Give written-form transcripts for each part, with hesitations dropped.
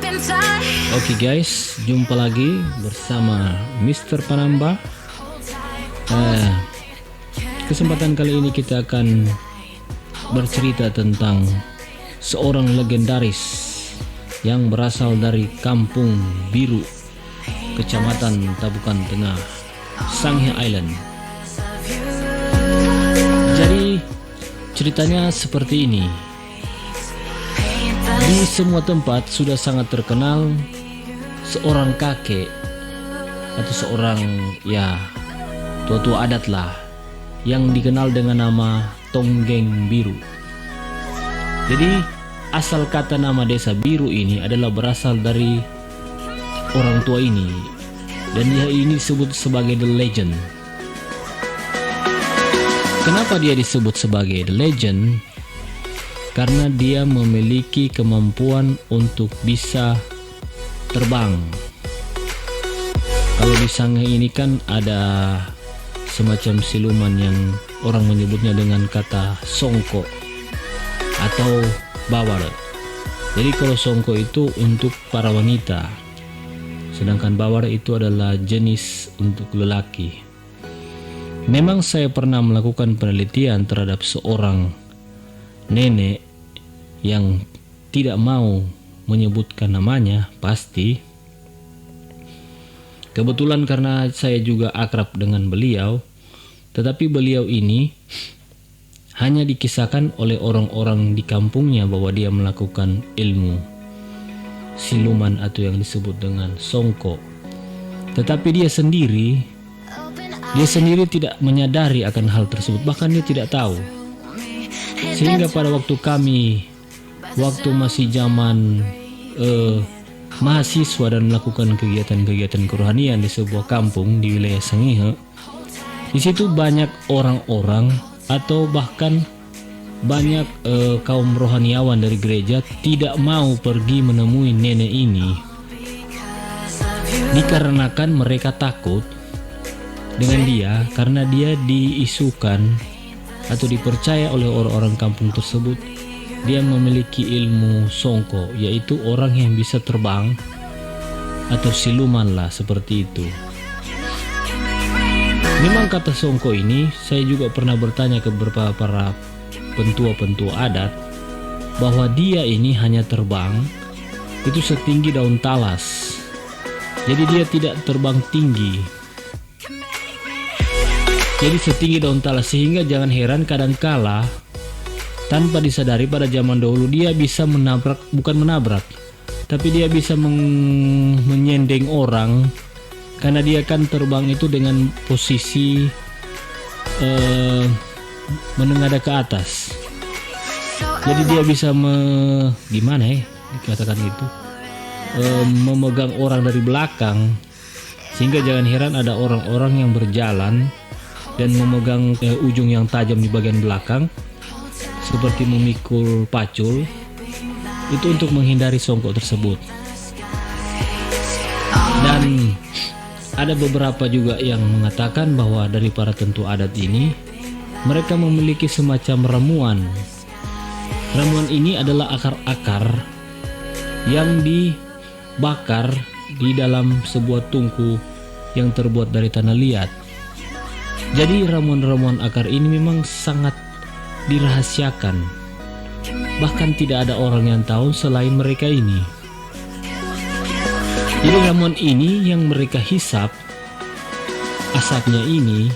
Oke guys, jumpa lagi bersama Mr. Panamba. Kesempatan kali ini kita akan bercerita tentang seorang legendaris yang berasal dari Kampung Biru, Kecamatan Tabukan Tengah, Sangihe Island. Jadi ceritanya seperti ini. Di semua tempat sudah sangat terkenal seorang kakek atau seorang tua-tua adat lah yang dikenal dengan nama Tonggeng Biru. Jadi asal kata nama desa Biru ini adalah berasal dari orang tua ini, dan dia ini disebut sebagai The Legend. Kenapa dia disebut sebagai The Legend? Karena dia memiliki kemampuan untuk bisa terbang. Kalau di Sangihe ini kan ada semacam siluman yang orang menyebutnya dengan kata songko atau bawar. Jadi kalau songko itu untuk para wanita, sedangkan bawar itu adalah jenis untuk lelaki. Memang saya pernah melakukan penelitian terhadap seorang nenek yang tidak mau menyebutkan namanya pasti. Kebetulan karena saya juga akrab dengan beliau, tetapi beliau ini hanya dikisahkan oleh orang-orang di kampungnya bahwa dia melakukan ilmu siluman atau yang disebut dengan songko. Tetapi dia sendiri tidak menyadari akan hal tersebut, bahkan dia tidak tahu. Sehingga pada waktu masih zaman mahasiswa dan melakukan kegiatan-kegiatan kerohanian di sebuah kampung di wilayah Sangihe, di situ banyak orang-orang atau bahkan banyak kaum rohaniawan dari gereja tidak mau pergi menemui nenek ini, dikarenakan mereka takut dengan dia karena dia diisukan atau dipercaya oleh orang-orang kampung tersebut dia memiliki ilmu songko, yaitu orang yang bisa terbang atau siluman lah, seperti itu. Memang kata songko ini saya juga pernah bertanya ke beberapa para pentua-pentua adat bahwa dia ini hanya terbang itu setinggi daun talas. Jadi dia tidak terbang tinggi, jadi setinggi daun talas, sehingga jangan heran kadangkala tanpa disadari pada zaman dahulu dia bisa tapi dia bisa menyendeng orang, karena dia kan terbang itu dengan posisi menengadah ke atas. Jadi dia bisa dikatakan itu memegang orang dari belakang, sehingga jangan heran ada orang-orang yang berjalan dan memegang ujung yang tajam di bagian belakang seperti memikul pacul, itu untuk menghindari songkok tersebut. Dan ada beberapa juga yang mengatakan bahwa dari para tentu adat ini mereka memiliki semacam ramuan. Ramuan ini adalah akar-akar yang dibakar di dalam sebuah tungku yang terbuat dari tanah liat. Jadi ramuan-ramuan akar ini memang sangat dirahasiakan. Bahkan tidak ada orang yang tahu selain mereka ini. Jadi ramuan ini yang mereka hisap, asapnya ini,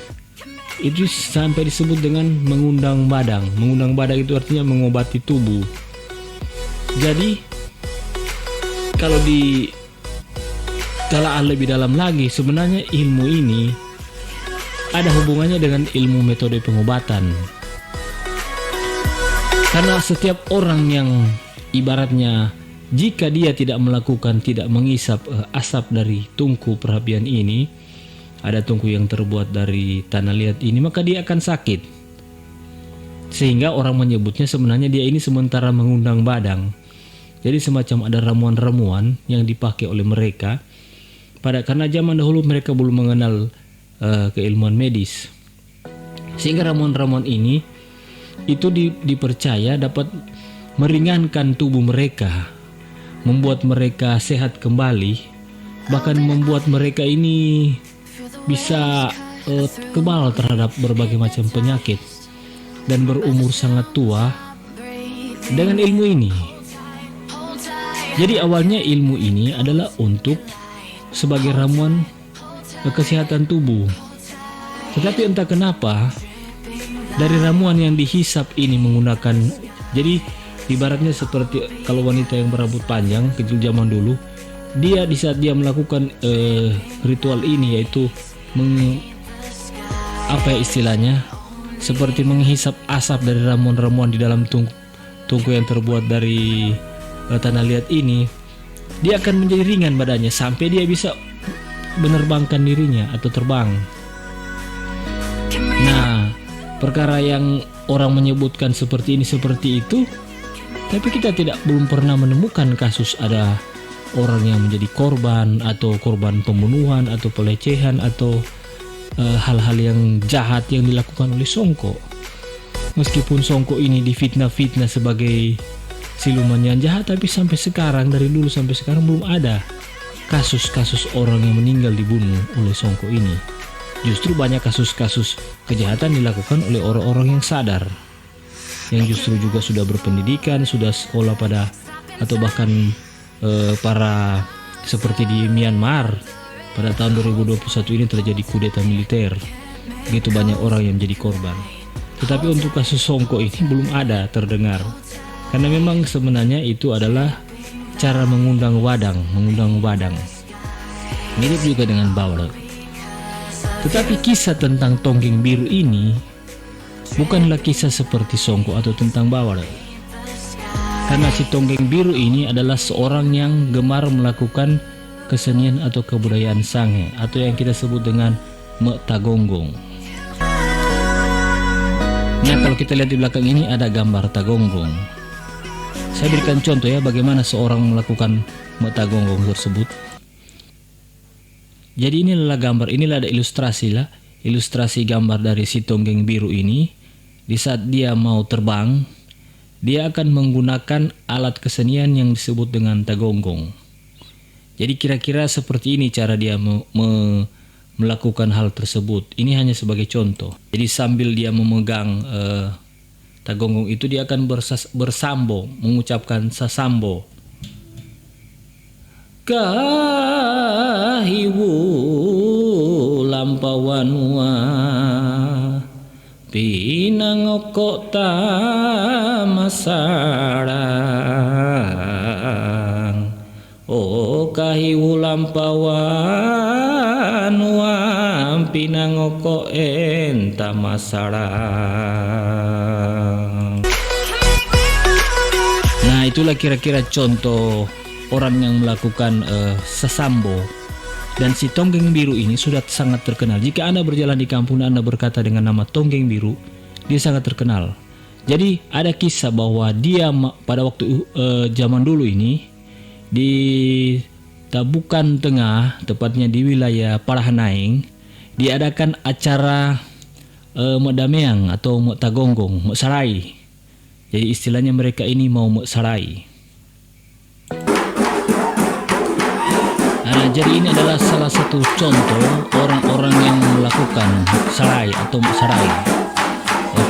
itu sampai disebut dengan mengundang badang. Mengundang badang itu artinya mengobati tubuh. Jadi kalau ditelaah lebih dalam lagi, sebenarnya ilmu ini ada hubungannya dengan ilmu metode pengobatan. Karena setiap orang yang ibaratnya jika dia tidak mengisap asap dari tungku perapian ini, ada tungku yang terbuat dari tanah liat ini, maka dia akan sakit. Sehingga orang menyebutnya sebenarnya dia ini sementara mengundang badang. Jadi semacam ada ramuan-ramuan yang dipakai oleh mereka karena zaman dahulu mereka belum mengenal keilmuan medis, sehingga ramuan-ramuan ini itu dipercaya dapat meringankan tubuh mereka membuat mereka sehat kembali, bahkan membuat mereka ini bisa kebal terhadap berbagai macam penyakit dan berumur sangat tua dengan ilmu ini. Jadi awalnya ilmu ini adalah untuk sebagai ramuan kesehatan tubuh. Tetapi entah kenapa dari ramuan yang dihisap ini menggunakan, jadi ibaratnya seperti kalau wanita yang berambut panjang kecil zaman dulu, dia di saat dia melakukan ritual ini, yaitu apa ya istilahnya, seperti menghisap asap dari ramuan-ramuan di dalam tungku yang terbuat dari tanah liat ini, dia akan menjadi ringan badannya sampai dia bisa menerbangkan dirinya atau terbang. Nah, perkara yang orang menyebutkan seperti ini seperti itu, tapi kita belum pernah menemukan kasus ada orang yang menjadi korban atau korban pembunuhan atau pelecehan atau hal-hal yang jahat yang dilakukan oleh Songko. Meskipun Songko ini difitnah-fitnah sebagai siluman yang jahat, tapi sampai sekarang, dari dulu sampai sekarang belum ada kasus-kasus orang yang meninggal dibunuh oleh Songko ini. Justru banyak kasus-kasus kejahatan dilakukan oleh orang-orang yang sadar, yang justru juga sudah berpendidikan, sudah sekolah atau bahkan para seperti di Myanmar pada tahun 2021 ini terjadi kudeta militer. Begitu banyak orang yang menjadi korban. Tetapi untuk kasus Songko ini belum ada terdengar. Karena memang sebenarnya itu adalah cara mengundang wadang. Mirip juga dengan Bawal. Tetapi kisah tentang Tonggeng Biru ini bukanlah kisah seperti Songko atau tentang Bawal. Karena si Tonggeng Biru ini adalah seorang yang gemar melakukan kesenian atau kebudayaan Sanghe, atau yang kita sebut dengan Mek Tagonggong. Nah, kalau kita lihat di belakang ini ada gambar Tagonggong. Saya berikan contoh ya bagaimana seorang melakukan Mek Tagonggong tersebut. Jadi inilah gambar, inilah ada ilustrasi gambar dari si Tonggeng Biru ini. Di saat dia mau terbang, dia akan menggunakan alat kesenian yang disebut dengan Tagonggong. Jadi kira-kira seperti ini cara dia melakukan hal tersebut. Ini hanya sebagai contoh. Jadi sambil dia memegang Tagonggong itu, dia akan bersambo, mengucapkan sasambo. Kahiwu lampawanua pinangokok tamasarang. O kahiwu lampawanua pinangokok entamasarang. Nah, itulah kira-kira contoh orang yang melakukan sasambo. Dan si Tonggeng Biru ini sudah sangat terkenal. Jika Anda berjalan di kampung dan Anda berkata dengan nama Tonggeng Biru, dia sangat terkenal. Jadi ada kisah bahwa dia pada waktu zaman dulu ini di Tabukan Tengah, tepatnya di wilayah Parahanaing, diadakan acara Mek Dameang atau Mek Tagonggong, Mek Sarai. Jadi istilahnya mereka ini mau Mek Sarai. Nah, jadi ini adalah salah satu contoh orang-orang yang melakukan sarai atau sarai.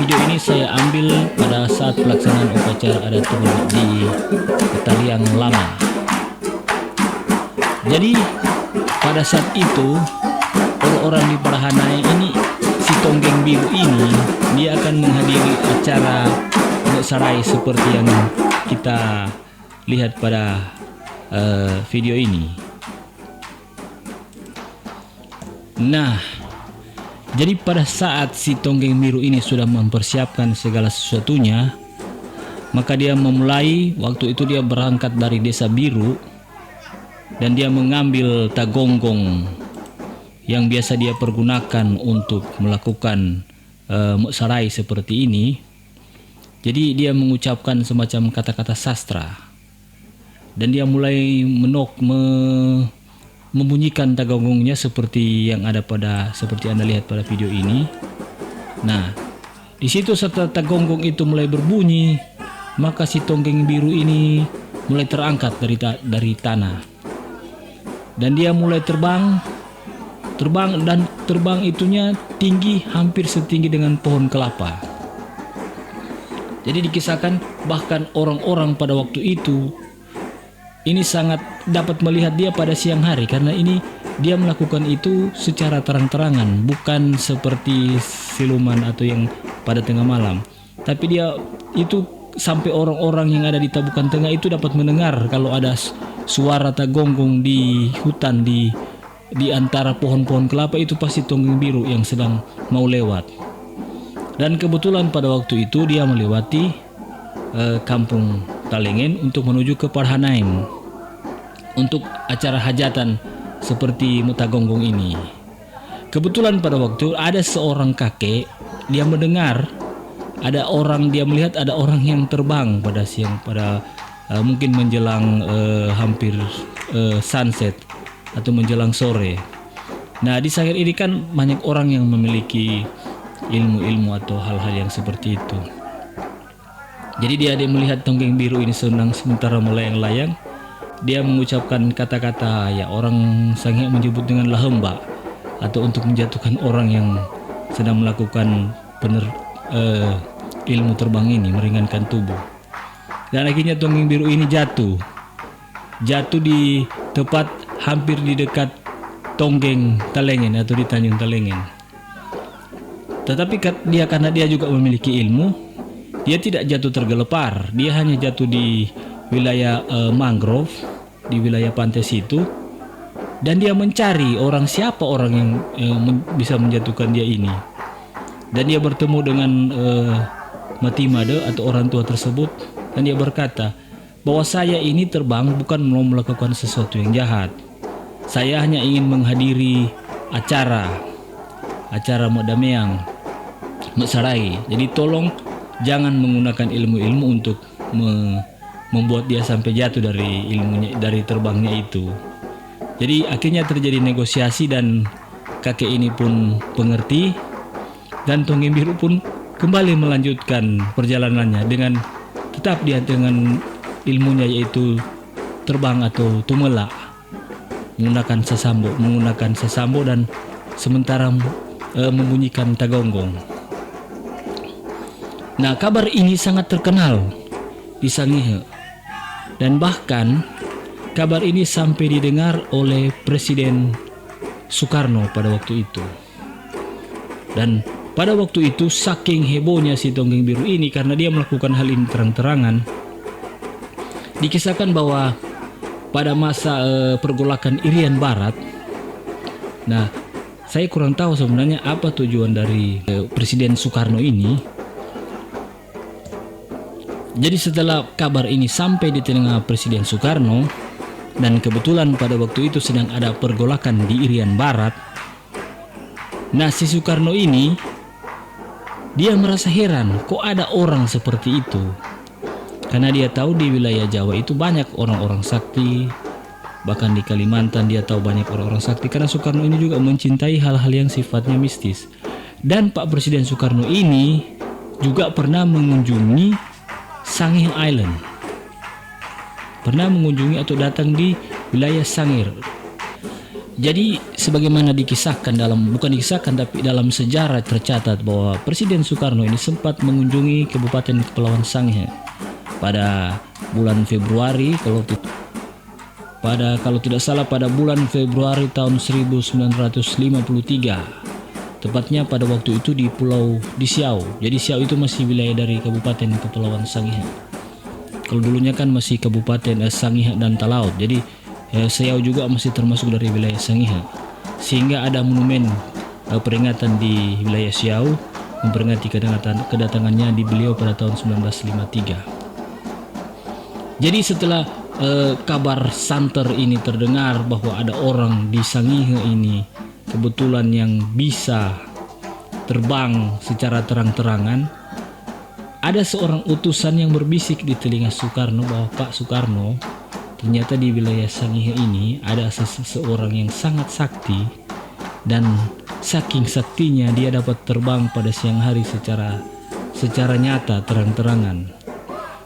Video ini saya ambil pada saat pelaksanaan upacara adat di Taliang Lama. Jadi pada saat itu orang-orang di Parahanaing ini, si Tonggeng Biru ini, dia akan menghadiri acara sarai seperti yang kita lihat pada video ini. Nah, jadi pada saat si Tonggeng Biru ini sudah mempersiapkan segala sesuatunya, maka dia memulai, waktu itu dia berangkat dari Desa Biru dan dia mengambil Tagonggong yang biasa dia pergunakan untuk melakukan Mek Sarai seperti ini. Jadi dia mengucapkan semacam kata-kata sastra dan dia mulai membunyikan Tagonggongnya seperti yang ada seperti Anda lihat pada video ini. Nah, di situ setelah Tagonggong itu mulai berbunyi, maka si Tonggeng Biru ini mulai terangkat dari tanah, dan dia mulai terbang dan terbang itunya tinggi hampir setinggi dengan pohon kelapa. Jadi dikisahkan bahkan orang-orang pada waktu itu ini sangat dapat melihat dia pada siang hari, karena ini dia melakukan itu secara terang-terangan, bukan seperti siluman atau yang pada tengah malam. Tapi dia itu sampai orang-orang yang ada di Tabukan Tengah itu dapat mendengar kalau ada suara tagonggong di hutan, di antara pohon-pohon kelapa itu pasti tonggeng biru yang sedang mau lewat. Dan kebetulan pada waktu itu dia melewati kampung Talengen untuk menuju ke Parhanaim untuk acara hajatan seperti Mutagonggong ini. Kebetulan pada waktu ada seorang kakek, dia mendengar dia melihat ada orang yang terbang pada siang, mungkin menjelang hampir sunset atau menjelang sore. Nah, di Sangir ini kan banyak orang yang memiliki ilmu-ilmu atau hal-hal yang seperti itu. Jadi dia melihat tonggeng biru ini sementara melayang-layang. Dia mengucapkan kata-kata, ya orang Sangir menyebut dengan lahemba, atau untuk menjatuhkan orang yang sedang melakukan ilmu terbang ini, meringankan tubuh. Dan akhirnya tonggeng biru ini jatuh di tepat hampir di dekat Tonggeng Talengen atau di Tanjung Talengen. Tetapi karena dia juga memiliki ilmu, dia tidak jatuh tergelepar. Dia hanya jatuh di wilayah mangrove, di wilayah pantai situ, dan dia mencari siapa orang yang bisa menjatuhkan dia ini. Dan dia bertemu dengan Matimade atau orang tua tersebut, dan dia berkata bahwa saya ini terbang bukan mau melakukan sesuatu yang jahat. Saya hanya ingin menghadiri acara Modameang Mesarai. Jadi tolong jangan menggunakan ilmu-ilmu untuk membuat dia sampai jatuh dari terbangnya itu. Jadi akhirnya terjadi negosiasi dan kakek ini pun mengerti, dan tonggeng biru pun kembali melanjutkan perjalanannya dengan tetap dia dengan ilmunya, yaitu terbang atau tumela, menggunakan sasambo dan sementara membunyikan tagonggong. Nah, kabar ini sangat terkenal di Sangihe, dan bahkan kabar ini sampai didengar oleh Presiden Soekarno pada waktu itu. Dan pada waktu itu saking hebohnya si tonggeng biru ini karena dia melakukan hal ini terang-terangan, dikisahkan bahwa pada masa pergolakan Irian Barat, nah saya kurang tahu sebenarnya apa tujuan dari Presiden Soekarno ini. Jadi setelah kabar ini sampai di telinga Presiden Soekarno, dan kebetulan pada waktu itu sedang ada pergolakan di Irian Barat, nah si Soekarno ini dia merasa heran kok ada orang seperti itu. Karena dia tahu di wilayah Jawa itu banyak orang-orang sakti, bahkan di Kalimantan dia tahu banyak orang-orang sakti, karena Soekarno ini juga mencintai hal-hal yang sifatnya mistis. Dan Pak Presiden Soekarno ini juga pernah mengunjungi Sangihe Island, pernah mengunjungi atau datang di wilayah Sangir. Jadi sebagaimana dikisahkan bukan dikisahkan tapi dalam sejarah tercatat bahwa Presiden Soekarno ini sempat mengunjungi Kabupaten Kepulauan Sangihe pada bulan Februari, kalau tidak salah pada bulan Februari tahun 1953, tepatnya pada waktu itu di Siau. Jadi Siau itu masih wilayah dari Kabupaten Kepulauan Sangihe. Kalau dulunya kan masih Kabupaten Sangihe dan Talaut, jadi Siau juga masih termasuk dari wilayah Sangihe, sehingga ada monumen peringatan di wilayah Siau memperingati kedatangannya di beliau pada tahun 1953. Jadi setelah kabar santer ini terdengar bahwa ada orang di Sangihe ini kebetulan yang bisa terbang secara terang-terangan, ada seorang utusan yang berbisik di telinga Soekarno bahwa Pak Soekarno, ternyata di wilayah Sangihe ini ada seseorang yang sangat sakti, dan saking saktinya dia dapat terbang pada siang hari secara nyata terang-terangan.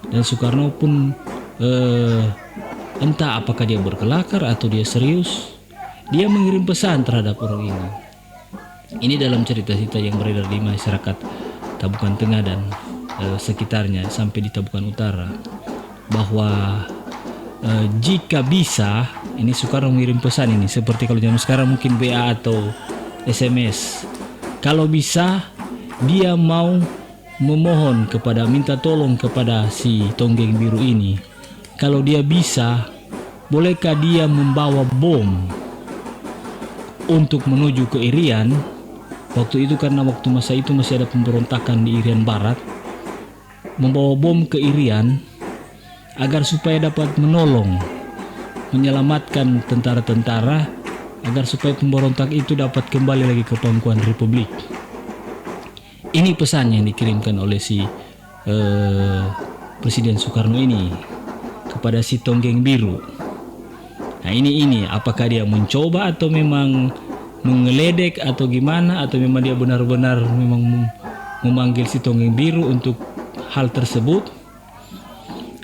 Dan Soekarno pun eh, entah apakah dia berkelakar atau dia serius, dia mengirim pesan terhadap orang ini. Ini dalam cerita-cerita yang beredar di masyarakat Tabukan Tengah dan sekitarnya sampai di Tabukan Utara, bahwa jika bisa, ini Soekarno mengirim pesan ini seperti kalau zaman sekarang mungkin WA atau SMS. Kalau bisa, dia mau memohon kepada, minta tolong kepada si Tonggeng Biru ini. Kalau dia bisa, bolehkah dia membawa bom untuk menuju ke Irian? Waktu itu karena waktu masa itu masih ada pemberontakan di Irian Barat. Membawa bom ke Irian agar supaya dapat menolong, menyelamatkan tentara-tentara, agar supaya pemberontak itu dapat kembali lagi ke pangkuan Republik. Ini pesan yang dikirimkan oleh si Presiden Soekarno ini kepada si Tonggeng Biru. Nah ini apakah dia mencoba atau memang mengeledek atau gimana, atau memang dia benar-benar memang memanggil si Tonggeng Biru untuk hal tersebut.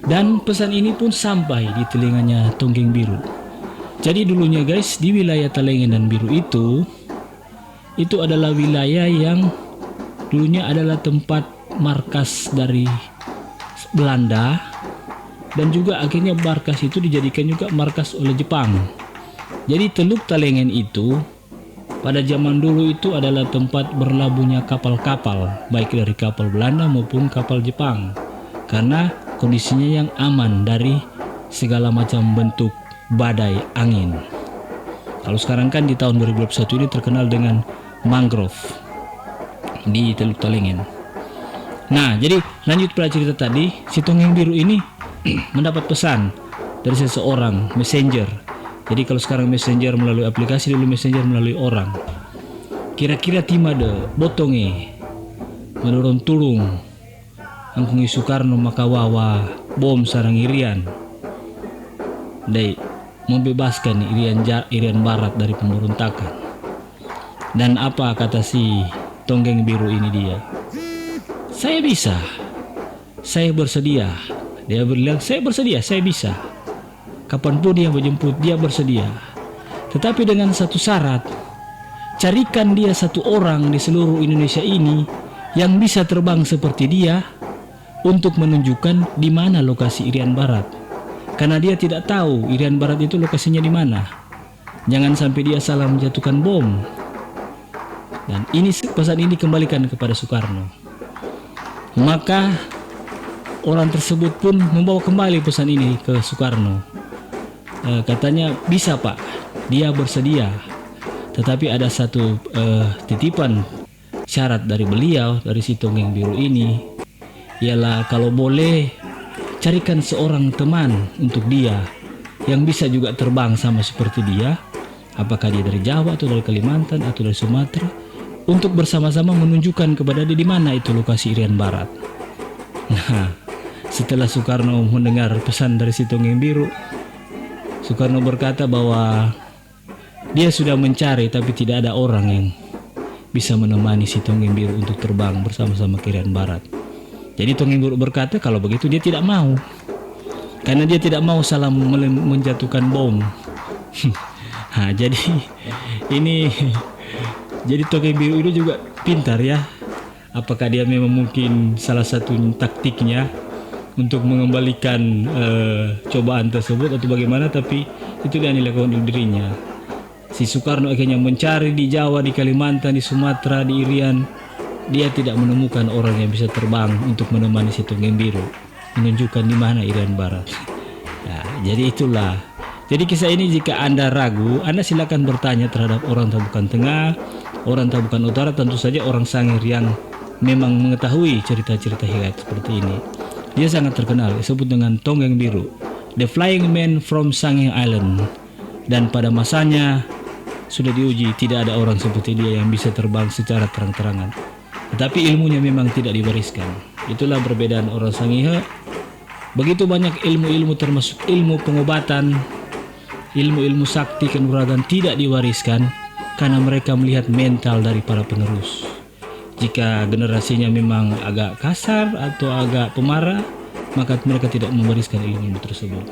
Dan pesan ini pun sampai di telinganya Tonggeng Biru. Jadi dulunya guys, di wilayah Talengen dan Biru itu adalah wilayah yang dulunya adalah tempat markas dari Belanda, dan juga akhirnya markas itu dijadikan juga markas oleh Jepang. Jadi Teluk Talengen itu pada zaman dulu itu adalah tempat berlabuhnya kapal-kapal, baik dari kapal Belanda maupun kapal Jepang, karena kondisinya yang aman dari segala macam bentuk badai angin. Kalau sekarang kan di tahun 2021 ini terkenal dengan mangrove di Teluk Talengen. Nah, jadi lanjut pada cerita tadi, si Tonggeng Biru ini mendapat pesan dari seseorang, messenger. Jadi kalau sekarang messenger melalui aplikasi, dulu messenger melalui orang. Kira-kira timade botonge menurun tulung angkungi Soekarno makawawa bom sarang Irian dai membebaskan Irian Barat dari pemberontakan. Dan apa kata si Tonggeng Biru ini dia? Saya bisa, saya bersedia. Dia bilang saya bersedia, saya bisa. Kapanpun dia menjemput, dia bersedia. Tetapi dengan satu syarat, carikan dia satu orang di seluruh Indonesia ini yang bisa terbang seperti dia untuk menunjukkan di mana lokasi Irian Barat. Karena dia tidak tahu Irian Barat itu lokasinya di mana. Jangan sampai dia salah menjatuhkan bom. Dan ini pesan ini dikembalikan kepada Soekarno. Maka orang tersebut pun membawa kembali pesan ini ke Soekarno. Katanya bisa Pak, dia bersedia. Tetapi ada satu titipan syarat dari beliau, dari si Tonggeng Biru ini, ialah kalau boleh carikan seorang teman untuk dia yang bisa juga terbang sama seperti dia, apakah dia dari Jawa atau dari Kalimantan atau dari Sumatera, untuk bersama-sama menunjukkan kepada dia di mana itu lokasi Irian Barat. Nah, setelah Soekarno mendengar pesan dari si Tonggeng Biru, Soekarno berkata bahwa dia sudah mencari tapi tidak ada orang yang bisa menemani si Tonggeng Biru untuk terbang bersama-sama ke Irian Barat. Jadi Tonggeng Biru berkata kalau begitu dia tidak mau, karena dia tidak mau salah menjatuhkan bom. Nah, jadi Tonggeng Biru itu juga pintar ya. Apakah dia memang mungkin salah satu taktiknya untuk mengembalikan cobaan tersebut atau bagaimana, tapi itu yang dilakukan oleh dirinya. Si Soekarno akhirnya mencari di Jawa, di Kalimantan, di Sumatera, di Irian. Dia tidak menemukan orang yang bisa terbang untuk menemani si Tonggeng Biru menunjukkan di mana Irian Barat. Nah, jadi itulah. Jadi kisah ini jika Anda ragu, Anda silakan bertanya terhadap orang Tabukan Tengah, orang Tabukan Utara, tentu saja orang Sangir yang memang mengetahui cerita-cerita hikayat seperti ini. Dia sangat terkenal, disebut dengan Tonggeng Biru, The Flying Man from Sangir Island. Dan pada masanya sudah diuji, tidak ada orang seperti dia yang bisa terbang secara terang-terangan. Tetapi ilmunya memang tidak diwariskan. Itulah perbedaan orang Sangihe. Begitu banyak ilmu-ilmu termasuk ilmu pengobatan, ilmu-ilmu sakti kanuragan tidak diwariskan karena mereka melihat mental dari para penerus. Jika generasinya memang agak kasar atau agak pemarah, maka mereka tidak mewariskan ilmu tersebut.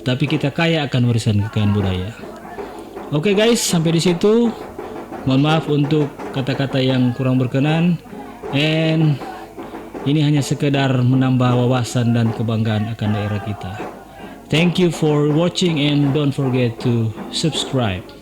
Tetapi kita kaya akan warisan kekayaan budaya. Oke guys, sampai di situ. Mohon maaf untuk kata-kata yang kurang berkenan. And ini hanya sekedar menambah wawasan dan kebanggaan akan daerah kita. Thank you for watching and don't forget to subscribe.